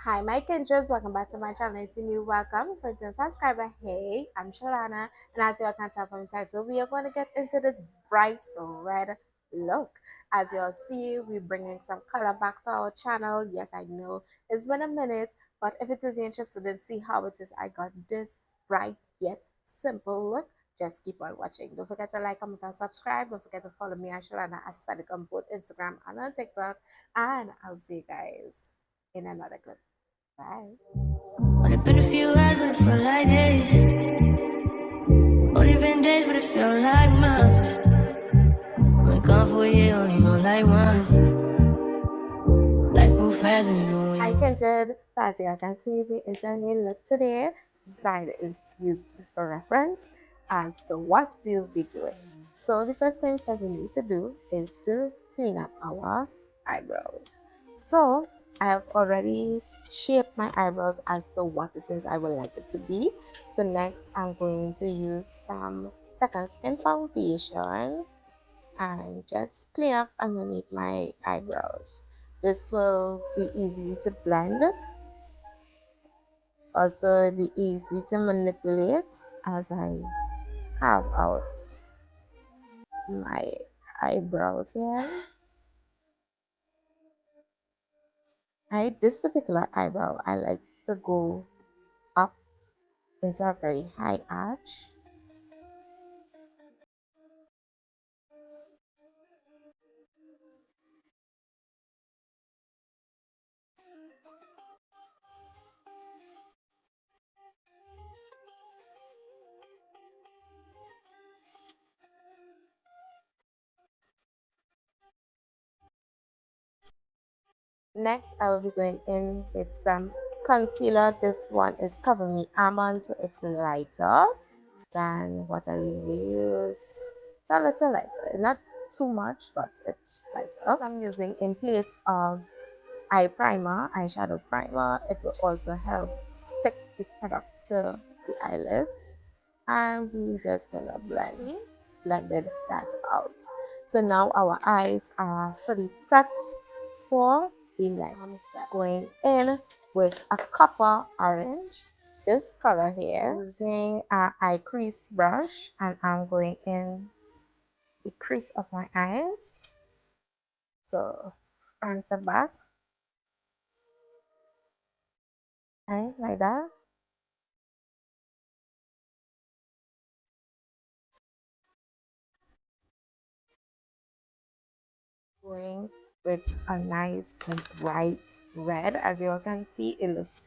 Hi, my Kendras. Welcome back to my channel. If you're new, welcome. For the subscriber, hey, I'm Shalana, and as you all can tell from the title, we are going to get into this bright red look. As you all see, we're bringing some color back to our channel. Yes, I know it's been a minute, but if it is interested in see how it is, I got this bright yet simple look. Just keep on watching. Don't forget to like, comment, and subscribe. Don't forget to follow me, Shalana Aesthetic, on both Instagram and on TikTok. And I'll see you guys in another clip. Bye. Only been a few hours, but it felt like days. Only been days, but it felt like months. Been gone for a year, only know like once. Life move fast and you know I can do as you can see the internet look today. Side is used for reference as to what we'll be doing. So the first thing that we need to do is to clean up our eyebrows. So I have already shaped my eyebrows as to what it is I would like it to be. So next I'm going to use some second skin foundation and just clean up underneath my eyebrows. This will be easy to blend, also be easy to manipulate as I carve out my eyebrows here. This particular eyebrow, I like to go up into a very high arch. Next, I will be going in with some concealer. This one is Cover Me Almond, so it's lighter than what I usually use. It's a little lighter, not too much, but it's lighter. I'm using in place of eye primer, eyeshadow primer. It will also help stick the product to the eyelids. And we're just gonna blended that out. So now our eyes are fully prepped for the next step. Going in with a copper orange, this color here, using an eye crease brush, and I'm going in the crease of my eyes. So front to back, and like that. Going with a nice and bright red, as you all can see, it looks,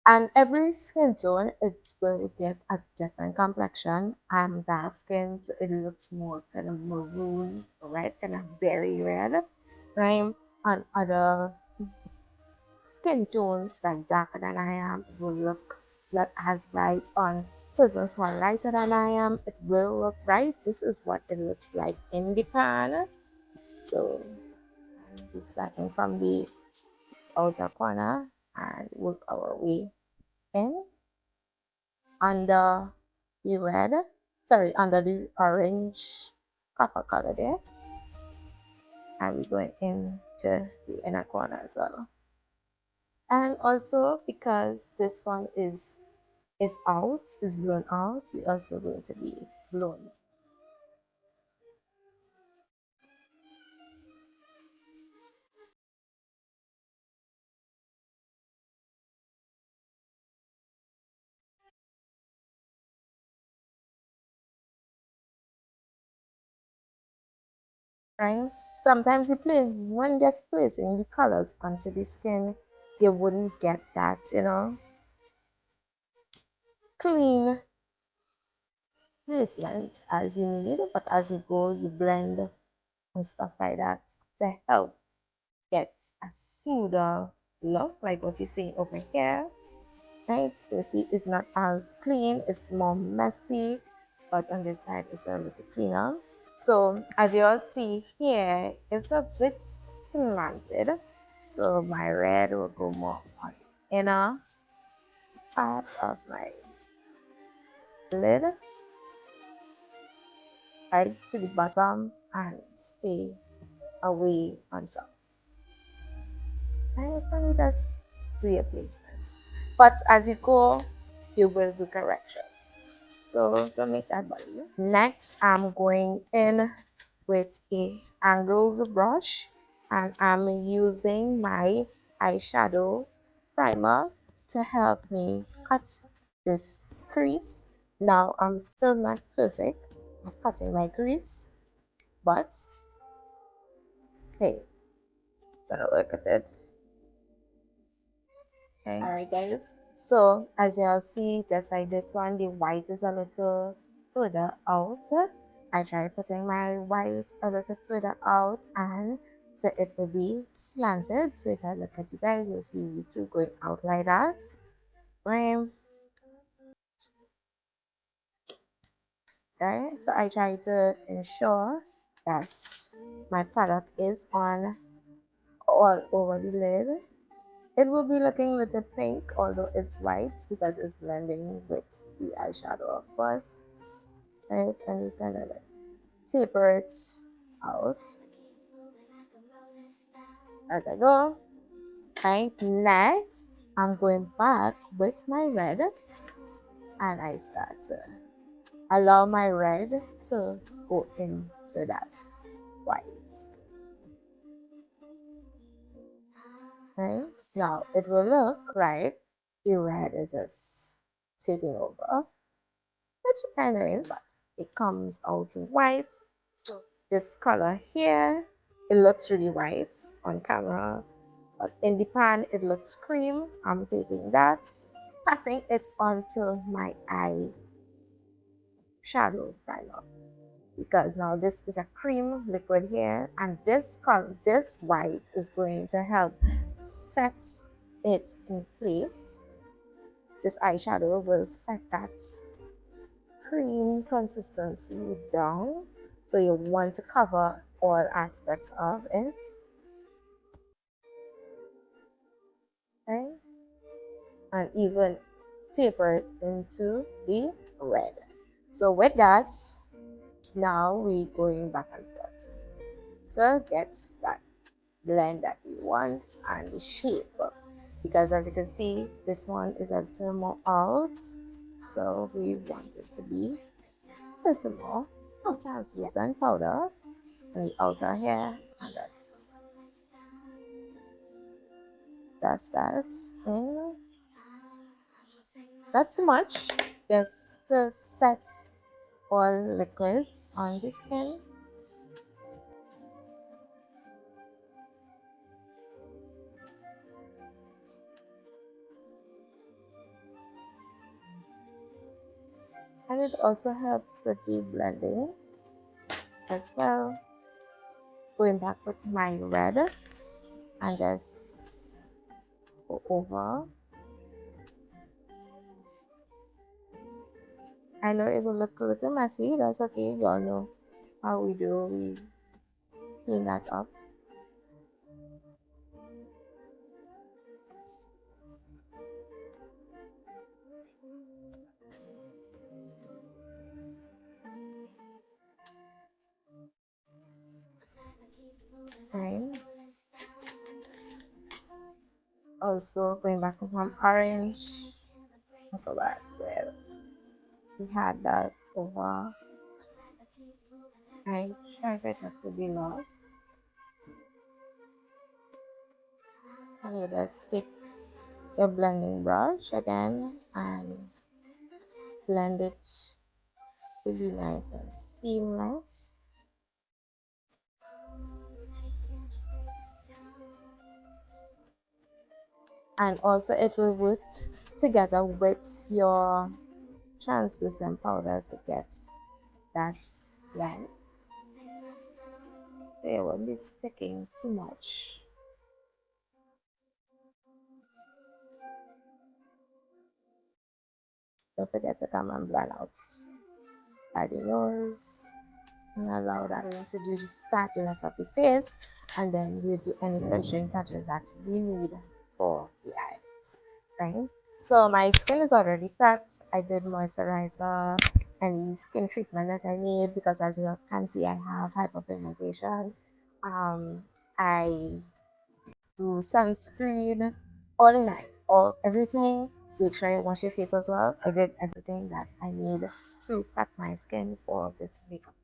and every skin tone it will get a different complexion. I'm dark skin, so it looks more kind of maroon red, kind of berry red, right? On other skin tones like darker than I am, it will look not as bright. On persons who are lighter than I am, it will look bright. This is what it looks like in the pan. So we're starting from the outer corner and work our way in under the red, sorry, under the orange copper color there, and we're going into the inner corner as well. And also because this one is blown out, we also going to be blown. Right? Sometimes you play when just placing the colors onto the skin, you wouldn't get that, clean placement as you need, but as you go, you blend and stuff like that to help get a smoother look, like what you see over here. Right? So you see, it's not as clean, it's more messy, but on this side, it's a little cleaner. So as you all see here, it's a bit slanted. So my red will go more on the inner part of my lid, right to the bottom, and stay away on top. And let me just to your placements. But as you go, you will do correction. So don't make that bother you. Next, I'm going in with a angles brush and I'm using my eyeshadow primer to help me cut this crease. Now I'm still not perfect at cutting my crease, but hey, gonna work at it. Okay. Alright guys, so as y'all see, just like this one, the white is a little further out. I try putting my white a little further out and so it will be slanted. So if I look at you guys, you'll see the two going out like that. Right? Okay, so I try to ensure that my product is on all over the lid. It will be looking a little pink, although it's white because it's blending with the eyeshadow, of course. Right, and you kind of like taper it out as I go. Right, next I'm going back with my red and I start to allow my red to go into that white. Right, now it will look like the red is just taking over, which it kind of is, but it comes out white. So this color here, it looks really white on camera, but in the pan it looks cream. I'm taking that, patting it onto my eye shadow primer because now this is a cream liquid here, and this color, this white, is going to help set it in place. This eyeshadow will set that cream consistency down, so you want to cover all aspects of it. Okay, and even taper it into the red. So with that, now we going back and forth to get that blend that we want and the shape, because as you can see this one is a little more out, so we want it to be a little more translucent powder on the outer here, and that's and not too much, just to set all liquids on the skin. And it also helps with the blending as well. Going back with my red and just go over. I know it will look a little messy, that's okay, y'all know how we do, we clean that up. Right. Also going back with some orange. Look at that. Well, we had that over. I try better to be lost. And you just take the blending brush again and blend it to be nice and seamless. And also it will work together with your translucent powder to get that blend. They won't be sticking too much. Don't forget to come and blend out by the nose and allow that to do the fattiness of the face, and then we'll do any finishing touches that we need for the eyes. Right? So my skin is already prepped. I did moisturizer and the skin treatment that I need because as you can see I have hyperpigmentation. I do sunscreen all night. all everything. Make sure you wash your face as well. I did everything that I need to prep my skin for this makeup.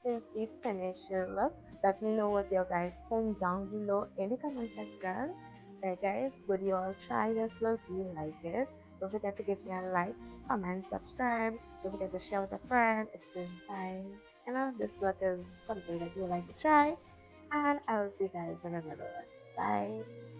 Since we finished your look, let me know what you guys think down below in the comment section. Alright guys, would you all try this look? Do you like it? Don't forget to give me a like, comment, subscribe. Don't forget to share with a friend. It's been time. You know, this look is something that you like to try. And I'll see you guys in another one. Bye.